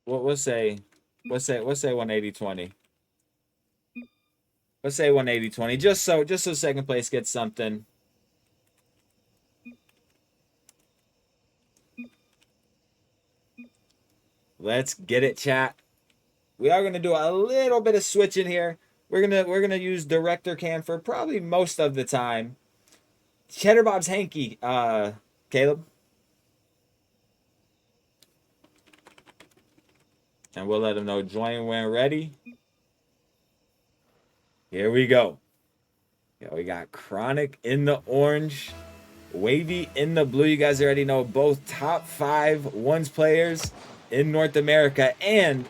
we'll say, let's say 180-20. Let's say 180-20, just so second place gets something. Let's get it, chat. We are gonna do a little bit of switching here. We're gonna use director cam for probably most of the time. Cheddar Bob's hanky, Caleb. And we'll let him know join when ready. Here we go. Yeah, we got Chronic in the orange, Wavy in the blue. You guys already know both top 5 ones players in North America, and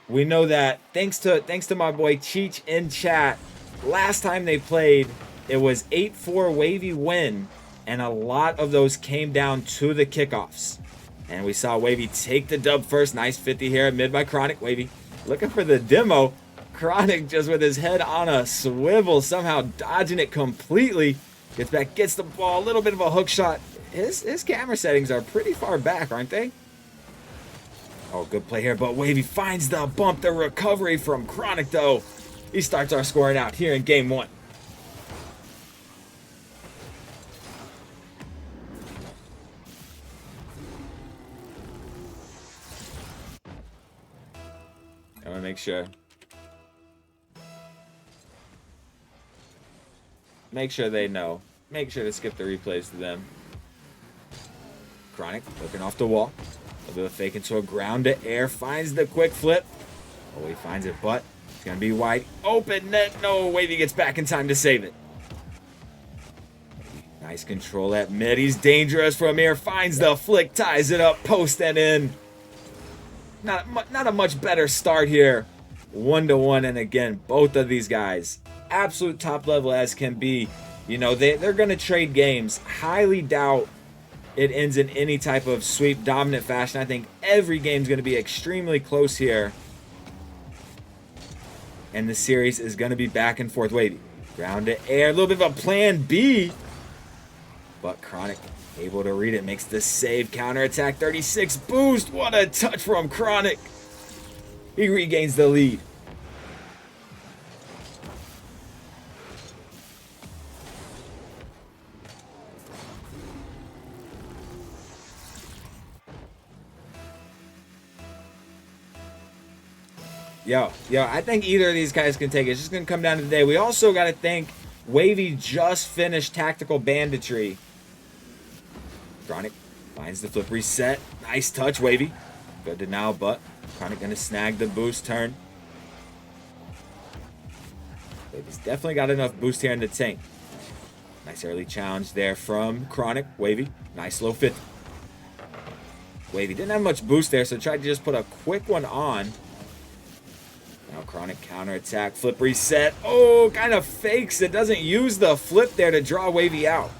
we know that thanks to my boy Cheech in chat, last time they played, it was 8-4 Wavy win, and a lot of those came down to the kickoffs. And we saw Wavy take the dub first. Nice 50 here mid by Chronic. Wavy looking for the demo. Chronic just with his head on a swivel, somehow dodging it completely. Gets back, gets the ball, a little bit of a hook shot. His camera settings are pretty far back, aren't they? Oh, good play here, but Wavy finds the bump. The recovery from Chronic, though. He starts our scoring out here in game 1. I want to make sure. Make sure they know. Make sure to skip the replays to them. Chronic looking off the wall. A little bit of fake into a ground to air. Finds the quick flip. Oh, he finds it, but it's going to be wide open net. No, Wavy gets back in time to save it. Nice control at mid. He's dangerous from here. Finds the flick, ties it up, post and in. Not a much better start here. 1-1, and again, both of these guys, absolute top level as can be. You know, they're going to trade games. Highly doubt it ends in any type of sweep dominant fashion. I think every game's going to be extremely close here. And the series is going to be back and forth. Wavy, ground to air, a little bit of a plan B. But Chronic able to read it, makes the save, counterattack, 36 boost. What a touch from Chronic. He regains the lead. Yo, I think either of these guys can take it. It's just going to come down to the day. We also got to think Wavy just finished Tactical Banditry. Chronic finds the flip reset. Nice touch, Wavy. Good denial, but Chronic going to snag the boost turn. Wavy's definitely got enough boost here in the tank. Nice early challenge there from Chronic. Wavy, nice low 50. Wavy didn't have much boost there, so tried to just put a quick one on. Now Chronic counterattack, flip reset. Oh, kind of fakes it. Doesn't use the flip there to draw Wavy out.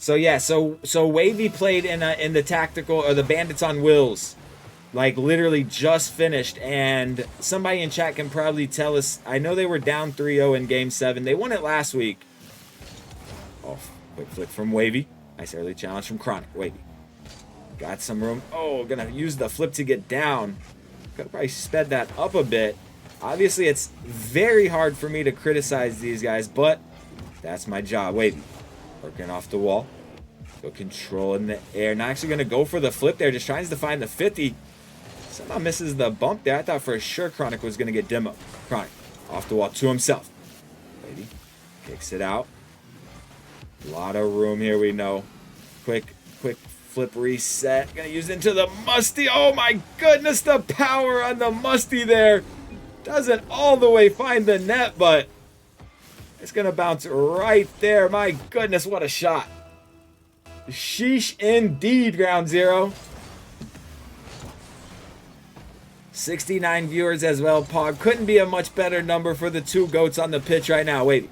So yeah, so Wavy played in the tactical or the Bandits on Wheels, like literally just finished, and somebody in chat can probably tell us. I know they were down 3-0 in Game 7. They won it last week. Oh, quick flick from Wavy. Nice early challenge from Chronic. Wavy got some room. Oh, gonna use the flip to get down. Could have probably sped that up a bit. Obviously, it's very hard for me to criticize these guys, but that's my job. Wavy working off the wall. Go control in the air. Not actually going to go for the flip there. Just tries to find the 50. Somehow misses the bump there. I thought for sure Chronic was going to get demo. Chronic off the wall to himself. Wavy kicks it out. A lot of room here, we know. Quick flip reset. Going to use it into the Musty. Oh my goodness, the power on the Musty there. Doesn't all the way find the net, but it's going to bounce right there. My goodness, what a shot. Sheesh indeed, Ground Zero. 69 viewers as well, Pog. Couldn't be a much better number for the two goats on the pitch right now. Wavy.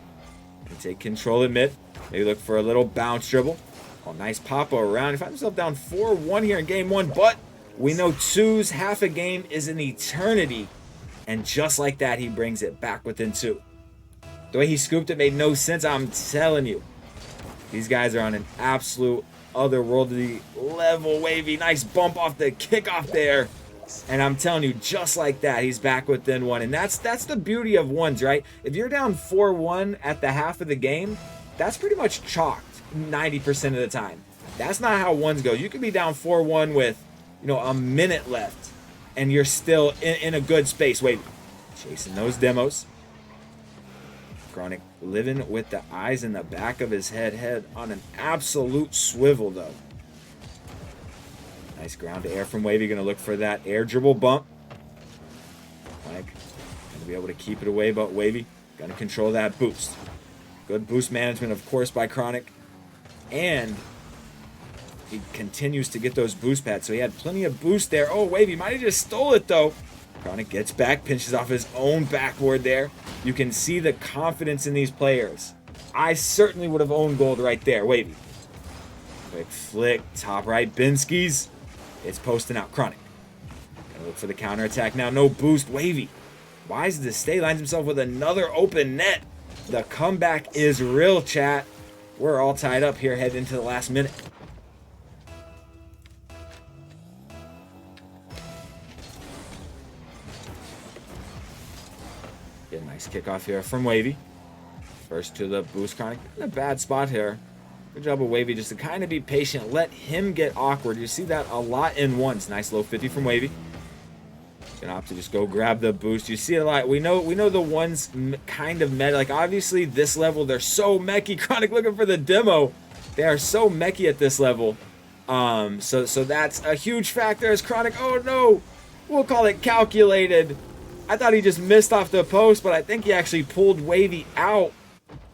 Take control in mid. Maybe look for a little bounce dribble. Oh, nice pop around. He finds himself down 4-1 here in game 1, but we know twos, half a game is an eternity. And just like that, he brings it back within 2. The way he scooped it made no sense. I'm telling you. These guys are on an absolute otherworldly level. Wavy, nice bump off the kickoff there. And I'm telling you, just like that, he's back within one. And that's the beauty of ones, right? If you're down 4-1 at the half of the game, that's pretty much chalked 90% of the time. That's not how ones go. You could be down 4-1 with, you know, a minute left, and you're still in a good space. Wait, chasing those demos. Chronic living with the eyes in the back of his head on an absolute swivel, though. Nice ground to air from Wavy. Going to look for that air dribble bump. Like, going to be able to keep it away, but Wavy going to control that boost. Good boost management, of course, by Chronic. And he continues to get those boost pads, so he had plenty of boost there. Oh, Wavy might have just stole it, though. Chronic gets back, pinches off his own backboard there. You can see the confidence in these players. I certainly would have owned gold right there. Wavy. Quick flick, top right, Binsky's. It's posting out. Chronic. Gonna look for the counterattack now. No boost. Wavy. Wise to stay. Lines himself with another open net. The comeback is real, chat. We're all tied up here heading into the last minute. Get a nice kickoff here from Wavy. First to the boost. Chronic in a bad spot here. Good job of Wavy just to kind of be patient. Let him get awkward. You see that a lot in ones. Nice low 50 from Wavy. Gonna opt to just go grab the boost. You see it a lot. We know the ones kind of meta. Like, obviously, this level, they're so mechy. Chronic looking for the demo. They are so mechy at this level. So that's a huge factor as Chronic. Oh, no. We'll call it calculated. I thought he just missed off the post, but I think he actually pulled Wavy out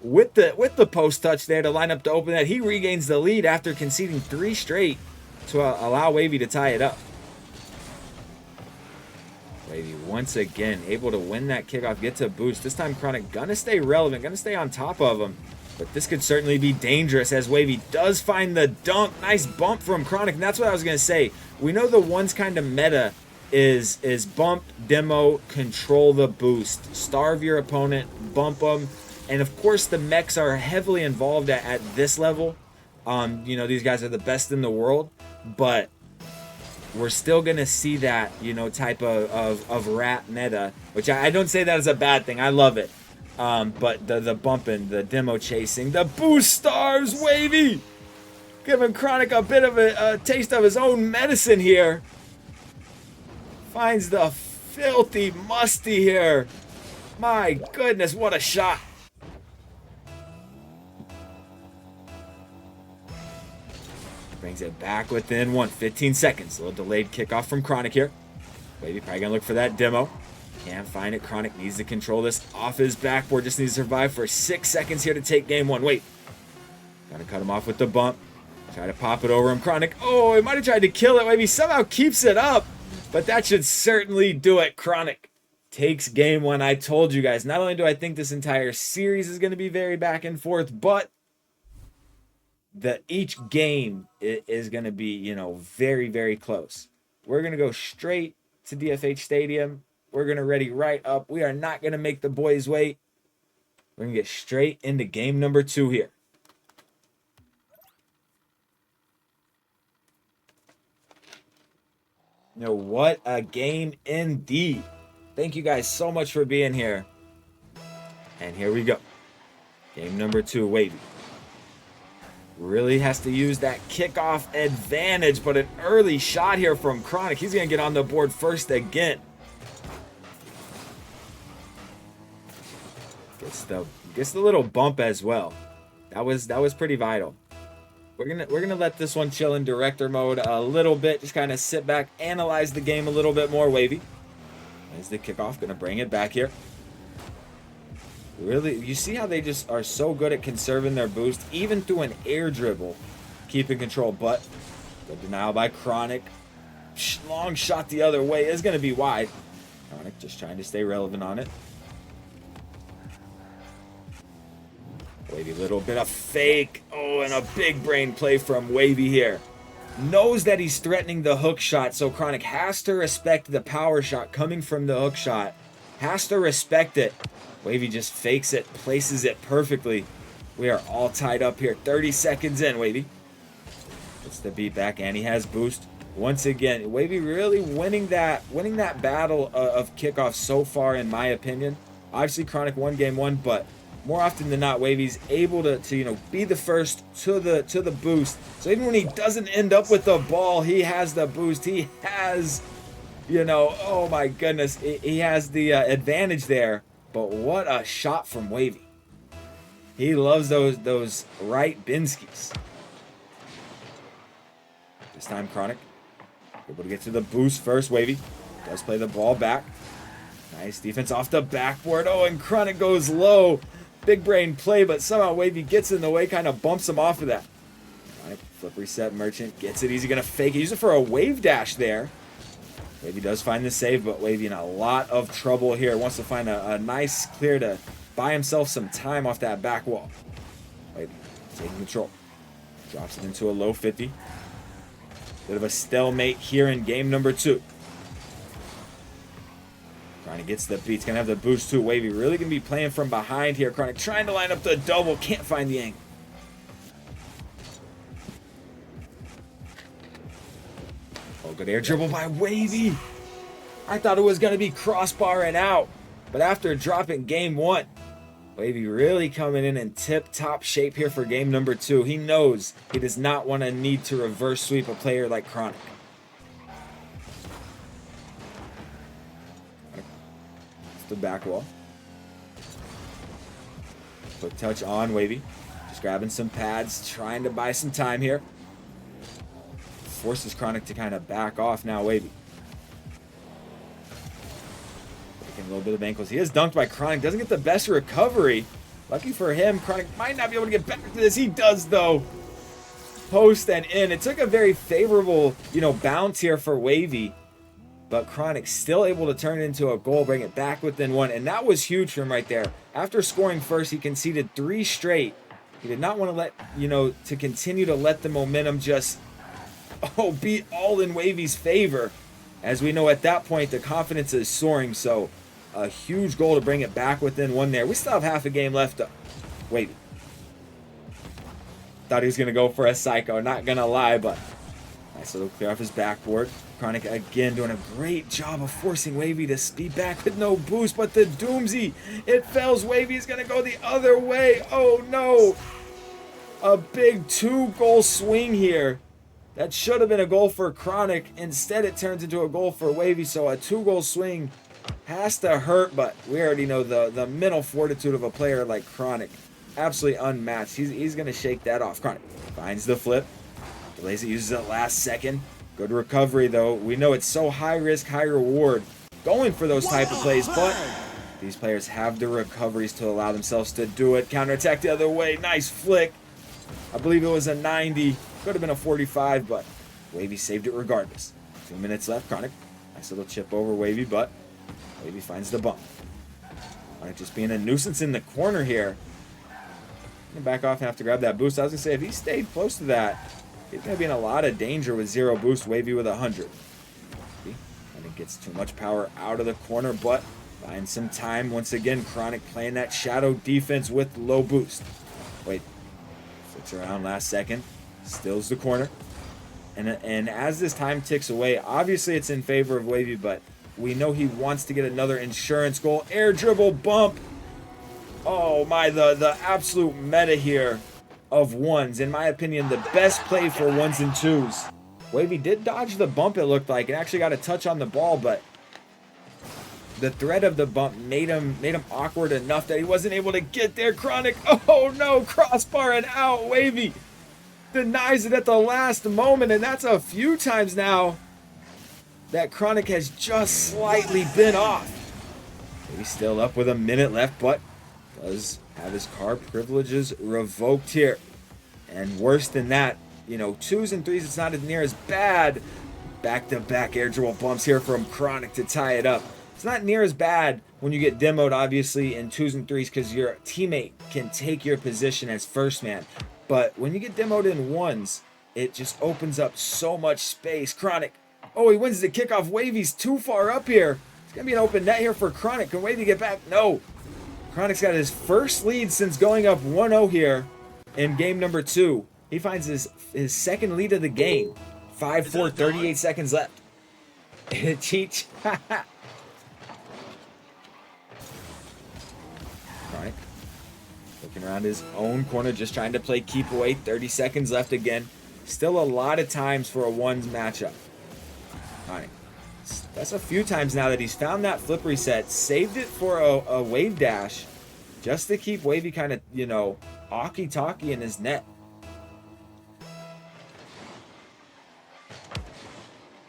with the post touch there to line up to open that. He regains the lead after conceding 3 straight to allow Wavy to tie it up. Wavy once again able to win that kickoff, get to boost. This time Chronic gonna stay relevant, gonna stay on top of him. But this could certainly be dangerous as Wavy does find the dunk. Nice bump from Chronic, and that's what I was gonna say. We know the ones kind of meta is bump, demo, control the boost. Starve your opponent, bump them. And of course, the mechs are heavily involved at this level. You know, these guys are the best in the world, but we're still gonna see that, you know, type of rat meta, which I don't say that as a bad thing. I love it. But the bumping, the demo chasing, the boost starves Wavy, giving Chronic a bit of a taste of his own medicine here. Finds the filthy musty here. My goodness, what a shot. Brings it back within 15 seconds. A little delayed kickoff from Chronic here. Wavy probably gonna look for that demo. Can't find it. Chronic needs to control this off his backboard. Just needs to survive for 6 seconds here to take game 1. Wait. Gotta cut him off with the bump. Try to pop it over him. Chronic. Oh, he might have tried to kill it. Wavy somehow keeps it up. But that should certainly do it. Chronic takes game 1. I told you guys, not only do I think this entire series is going to be very back and forth, but each game is going to be, you know, very, very close. We're going to go straight to DFH Stadium. We're going to ready right up. We are not going to make the boys wait. We're going to get straight into game number 2 here. You know, what a game indeed. Thank you guys so much for being here. And here we go. Game number 2, Wavy. Really has to use that kickoff advantage, but an early shot here from Chronic. He's going to get on the board first again. Gets the little bump as well. That was pretty vital. We're gonna let this one chill in director mode a little bit. Just kind of sit back, analyze the game a little bit more. Wavy. There's the kickoff. Gonna bring it back here. Really, you see how they just are so good at conserving their boost, even through an air dribble, keeping control. But good denial by Chronic. Long shot the other way is gonna be wide. Chronic just trying to stay relevant on it. Wavy, little bit of fake. Oh, and a big brain play from Wavy here. Knows that he's threatening the hook shot, so Chronic has to respect the power shot coming from the hook shot. Has to respect it. Wavy just fakes it, places it perfectly. We are all tied up here. 30 seconds in, Wavy. Gets the beat back, and he has boost. Once again, Wavy really winning that battle of kickoff so far, in my opinion. Obviously, Chronic won game 1, but more often than not, Wavy's able to be the first to the boost. So even when he doesn't end up with the ball, he has the boost. He has, oh my goodness, he has the advantage there. But what a shot from Wavy. He loves those right Binskis. This time, Chronic able to get to the boost first. Wavy does play the ball back. Nice defense off the backboard. Oh, and Chronic goes low. Big brain play, but somehow Wavy gets in the way, kind of bumps him off of that. Chronic flip reset. Merchant gets it easy. Going to fake it. Use it for a wave dash there. Wavy does find the save, but Wavy in a lot of trouble here. Wants to find a nice clear to buy himself some time off that back wall. Wavy taking control. Drops it into a low 50. Bit of a stalemate here in game number 2. Chronic gets the beats. Going to have the boost too. Wavy really going to be playing from behind here. Chronic trying to line up the double. Can't find the angle. Oh, good air dribble by Wavy. I thought it was going to be crossbar and out. But after dropping game 1, Wavy really coming in tip-top shape here for game number 2. He knows he does not want to need to reverse sweep a player like Chronic. It's the back wall. Quick touch on Wavy. Just grabbing some pads, trying to buy some time here. Forces Chronic to kind of back off now, Wavy. A little bit of ankles. He is dunked by Chronic. Doesn't get the best recovery. Lucky for him, Chronic might not be able to get back to this. He does, though. Post and in. It took a very favorable, bounce here for Wavy. But Chronic still able to turn it into a goal, bring it back within 1. And that was huge for him right there. After scoring first, he conceded 3 straight. He did not want to let, to continue to let the momentum just, be all in Wavy's favor. As we know, at that point, the confidence is soaring, so a huge goal to bring it back within 1 there. We still have half a game left. Wavy. Thought he was going to go for a psycho, not going to lie, but nice little clear off his backboard. Chronic again doing a great job of forcing Wavy to speed back with no boost, but the Doomsy, it fails. Wavy is going to go the other way. Oh, no. A big 2-goal swing here. That should have been a goal for Chronic. Instead, it turns into a goal for Wavy. So a 2-goal swing has to hurt, but we already know the mental fortitude of a player like Chronic. Absolutely unmatched. He's going to shake that off. Chronic finds the flip. Delays it, uses it last second. Good recovery, though. We know it's so high risk, high reward going for those type of plays, but these players have the recoveries to allow themselves to do it. Counterattack the other way. Nice flick. I believe it was a 90. Could have been a 45, but Wavy saved it regardless. 2 minutes left. Chronic, nice little chip over Wavy, but Wavy finds the bump. Chronic just being a nuisance in the corner here. Gonna back off and have to grab that boost. I was gonna say, if he stayed close to that, he's gonna be in a lot of danger with 0 boost. Wavy with 100. And it gets too much power out of the corner, but buying some time. Once again, Chronic playing that shadow defense with low boost. Wait, flicks around last second. Stills the corner. And as this time ticks away, obviously it's in favor of Wavy, but we know he wants to get another insurance goal. Air dribble bump. Oh my, the absolute meta here of 1s. In my opinion, the best play for 1s and 2s. Wavy did dodge the bump, it looked like, and actually got a touch on the ball, but the threat of the bump made him awkward enough that he wasn't able to get there. Chronic, oh no, crossbar and out. Wavy denies it at the last moment, and that's a few times now that Chronic has just slightly been off. He's still up with a minute left, but does have his car privileges revoked here. And worse than that, 2s and 3s, it's not as near as bad. Back-to-back air dribble bumps here from Chronic to tie it up. It's not near as bad when you get demoed, obviously, in 2s and 3s because your teammate can take your position as first man. But when you get demoed in 1s, it just opens up so much space. Chronic, oh, he wins the kickoff. Wavy's too far up here. It's going to be an open net here for Chronic. Can Wavy get back? No. Chronic's got his first lead since going up 1-0 here in game number 2. He finds his second lead of the game. 5-4, 38 seconds left. Cheech. Chronic looking around his own corner, just trying to play keep away. 30 seconds left again. Still a lot of times for a ones matchup. Chronic. That's a few times now that he's found that flip reset, saved it for a wave dash, just to keep Wavy kind of, you know, talkie-talkie in his net.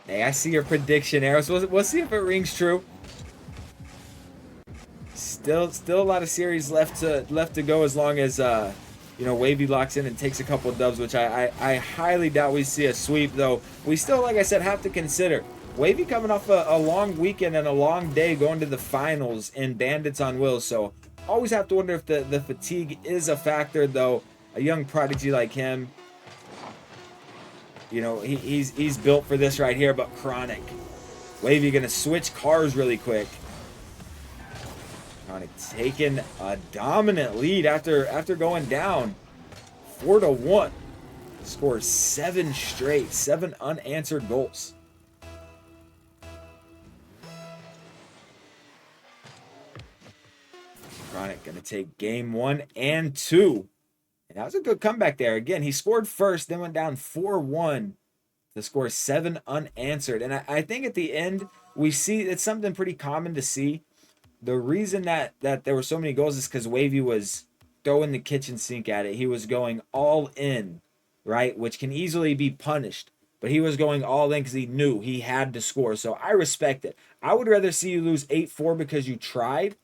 Hey, I see your prediction, Eros. We'll see if it rings true. Still a lot of series left to go, as long as you know, Wavy locks in and takes a couple of dubs, which I highly doubt we see a sweep, though. We still, like I said, have to consider Wavy coming off a long weekend and a long day going to the finals in Bandits on Wheels, so always have to wonder if the fatigue is a factor, though. A young prodigy like him, you know, he's built for this right here. But Chronic, Wavy gonna switch cars really quick. Chronic taking a dominant lead after going down 4-1. Scores 7 straight, 7 unanswered goals. Chronic gonna take game 1 and 2. And that was a good comeback there. Again, he scored first, then went down 4-1 to score 7 unanswered. And I think at the end, we see it's something pretty common to see. The reason that there were so many goals is because Wavy was throwing the kitchen sink at it. He was going all in, right? Which can easily be punished. But he was going all in because he knew he had to score. So I respect it. I would rather see you lose 8-4 because you tried,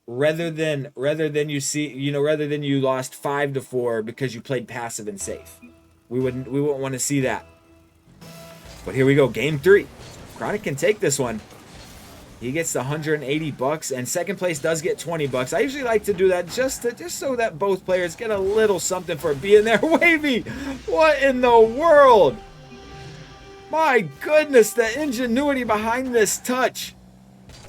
rather than you lost 5-4 because you played passive and safe. We wouldn't want to see that. But here we go, game 3. Chronic can take this one. He gets the $180, and second place does get $20. I usually like to do that just so that both players get a little something for being there. Wavy, what in the world? My goodness, the ingenuity behind this touch.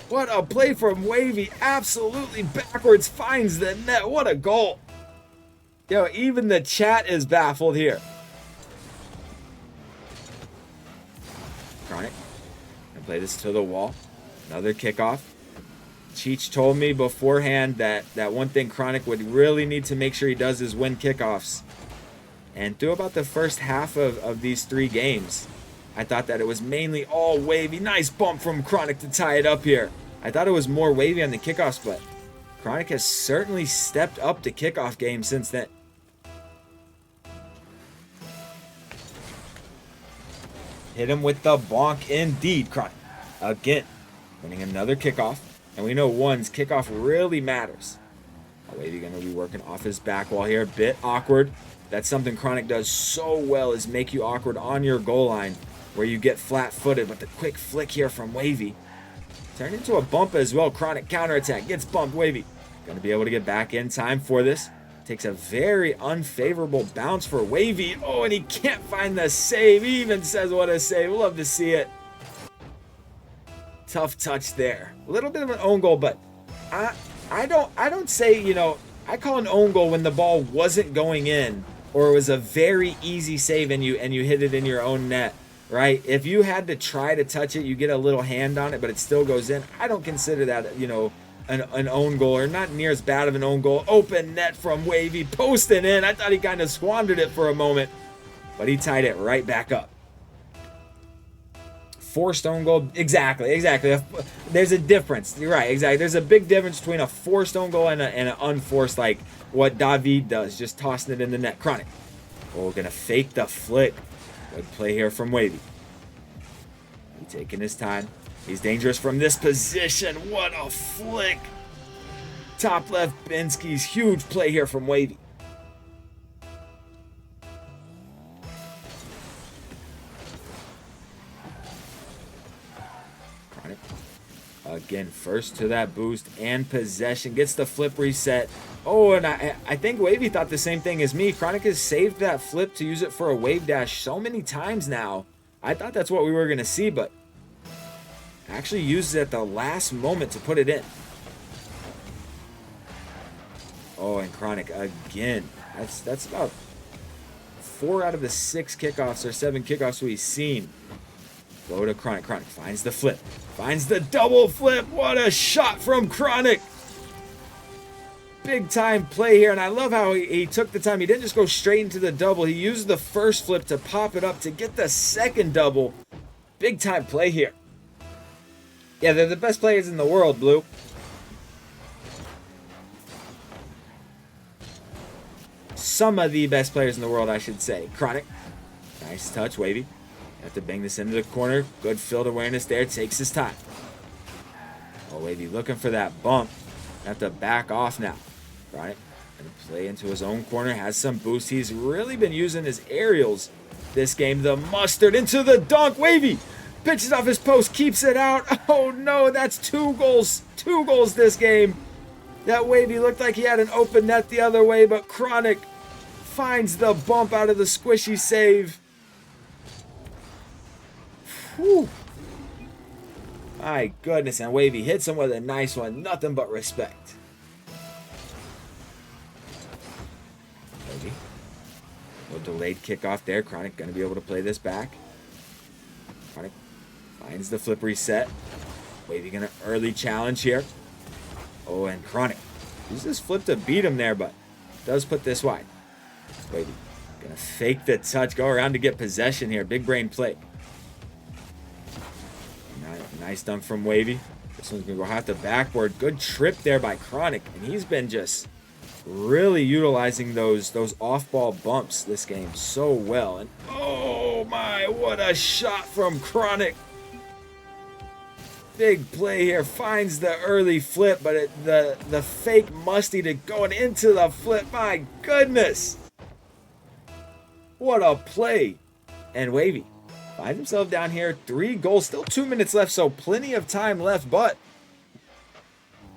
What a play from Wavy. Absolutely backwards, finds the net. What a goal. Yo, even the chat is baffled here. Chronic gonna play this to the wall. Another kickoff. Cheech told me beforehand that one thing Chronic would really need to make sure he does is win kickoffs. And through about the first half of these 3 games, I thought that it was mainly all Wavy. Nice bump from Chronic to tie it up here. I thought it was more Wavy on the kickoffs, but Chronic has certainly stepped up the kickoff game since then. Hit him with the bonk indeed. Chronic again winning another kickoff. And we know one's kickoff really matters. Wavy going to be working off his back wall here. Bit awkward. That's something Chronic does so well, is make you awkward on your goal line where you get flat-footed. But the quick flick here from Wavy turned into a bump as well. Chronic counterattack. Gets bumped. Wavy going to be able to get back in time for this. Takes a very unfavorable bounce for Wavy. Oh, and he can't find the save. He even says what a save. Love to see it. Tough touch there. A little bit of an own goal, but I don't say, you know, I call an own goal when the ball wasn't going in or it was a very easy save and you hit it in your own net, right? If you had to try to touch it, you get a little hand on it, but it still goes in. I don't consider that, you know, an own goal, or not near as bad of an own goal. Open net from Wavy, posting in. I thought he kind of squandered it for a moment, but he tied it right back up. Forced own goal, exactly. There's a difference. You're right, exactly. There's a big difference between a forced own goal and an unforced, like what David does, just tossing it in the net. Chronic, oh, gonna fake the flick. Good play here from Wavy. He's taking his time. He's dangerous from this position. What a flick! Top left, Binsky's huge play here from Wavy. Again, first to that boost and possession. Gets the flip reset. Oh, and I think Wavy thought the same thing as me. Chronic has saved that flip to use it for a wave dash so many times now. I thought that's what we were going to see, but actually uses it at the last moment to put it in. Oh, and Chronic again. That's about 4 out of the 6 kickoffs or 7 kickoffs we've seen go to Chronic. Chronic finds the flip. Finds the double flip. What a shot from Chronic. Big time play here. And I love how he took the time. He didn't just go straight into the double. He used the first flip to pop it up to get the second double. Big time play here. Yeah, they're the best players in the world, Blue. Some of the best players in the world, I should say. Chronic. Nice touch, Wavy. Have to bang this into the corner. Good field awareness there. Takes his time. Oh, Wavy looking for that bump. Have to back off now. Chronic gonna play into his own corner. Has some boost. He's really been using his aerials this game. The mustard into the dunk. Wavy pitches off his post. Keeps it out. Oh, no. That's 2 goals. 2 goals this game. That Wavy looked like he had an open net the other way, but Chronic finds the bump out of the squishy save. Whew. My goodness, and Wavy hits him with a nice one. Nothing but respect. Wavy. A little delayed kickoff there. Chronic going to be able to play this back. Chronic finds the flip reset. Wavy going to early challenge here. Oh, and Chronic uses this flip to beat him there, but does put this wide. Wavy going to fake the touch. Go around to get possession here. Big brain play. Nice dunk from Wavy. This one's going to go half the backboard. Good trip there by Chronic. And he's been just really utilizing those off-ball bumps this game so well. And oh my, what a shot from Chronic. Big play here. Finds the early flip, but the fake musty to going into the flip. My goodness. What a play. And Wavy finds himself down here. 3 goals. Still 2 minutes left, so plenty of time left. But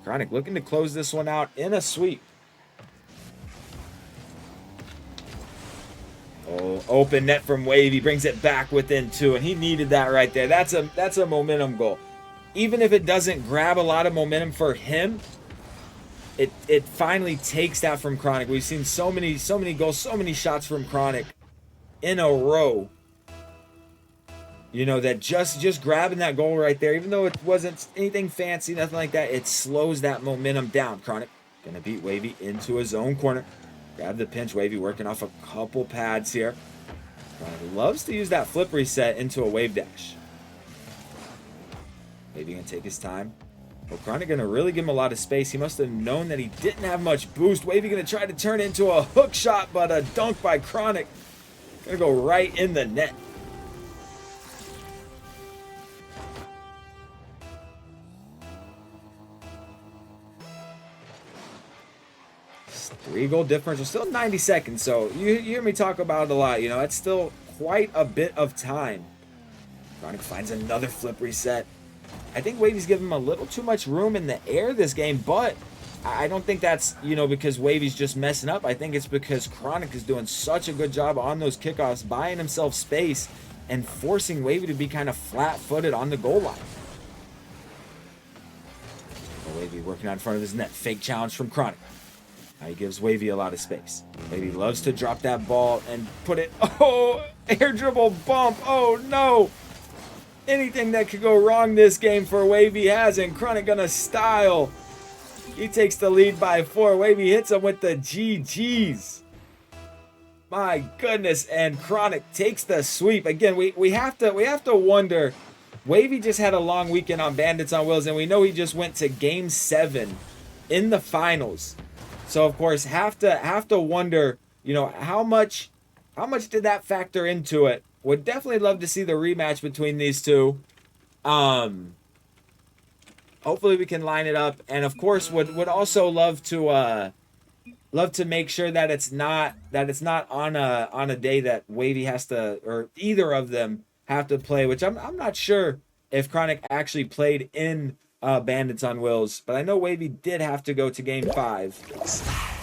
Chronic looking to close this one out in a sweep. Oh, open net from Wavy. Brings it back within 2, and he needed that right there. That's a momentum goal. Even if it doesn't grab a lot of momentum for him, it finally takes that from Chronic. We've seen so many goals, so many shots from Chronic in a row. You know, that just grabbing that goal right there, even though it wasn't anything fancy, nothing like that, it slows that momentum down. Chronic gonna beat Wavy into his own corner. Grab the pinch. Wavy working off a couple pads here. Chronic loves to use that flip reset into a wave dash. Wavy gonna take his time. Well, Chronic gonna really give him a lot of space. He must have known that he didn't have much boost. Wavy gonna try to turn it into a hook shot, but a dunk by Chronic. Gonna go right in the net. Three-goal difference. We're still 90 seconds, so you hear me talk about it a lot. You know, it's still quite a bit of time. Chronic finds another flip reset. I think Wavy's giving him a little too much room in the air this game, but I don't think that's, you know, because Wavy's just messing up. I think it's because Chronic is doing such a good job on those kickoffs, buying himself space and forcing Wavy to be kind of flat-footed on the goal line. Wavy working out in front of his net. Fake challenge from Chronic. Now he gives Wavy a lot of space. Wavy loves to drop that ball and put it. Oh, air dribble bump. Oh, no. Anything that could go wrong this game for Wavy hasn't. Chronic gonna style. He takes the lead by 4. Wavy hits him with the GGs. My goodness, and Chronic takes the sweep. Again, we have to wonder. Wavy just had a long weekend on Bandits on Wheels, and we know he just went to Game 7 in the finals. So of course, have to wonder, you know, how much did that factor into it? Would definitely love to see the rematch between these two. Hopefully we can line it up, and of course would also love to make sure that it's not on a day that Wavy has to, or either of them have to play, which I'm not sure if Chronic actually played in Bandits on Wheels, but I know Wavy did have to go to Game 5.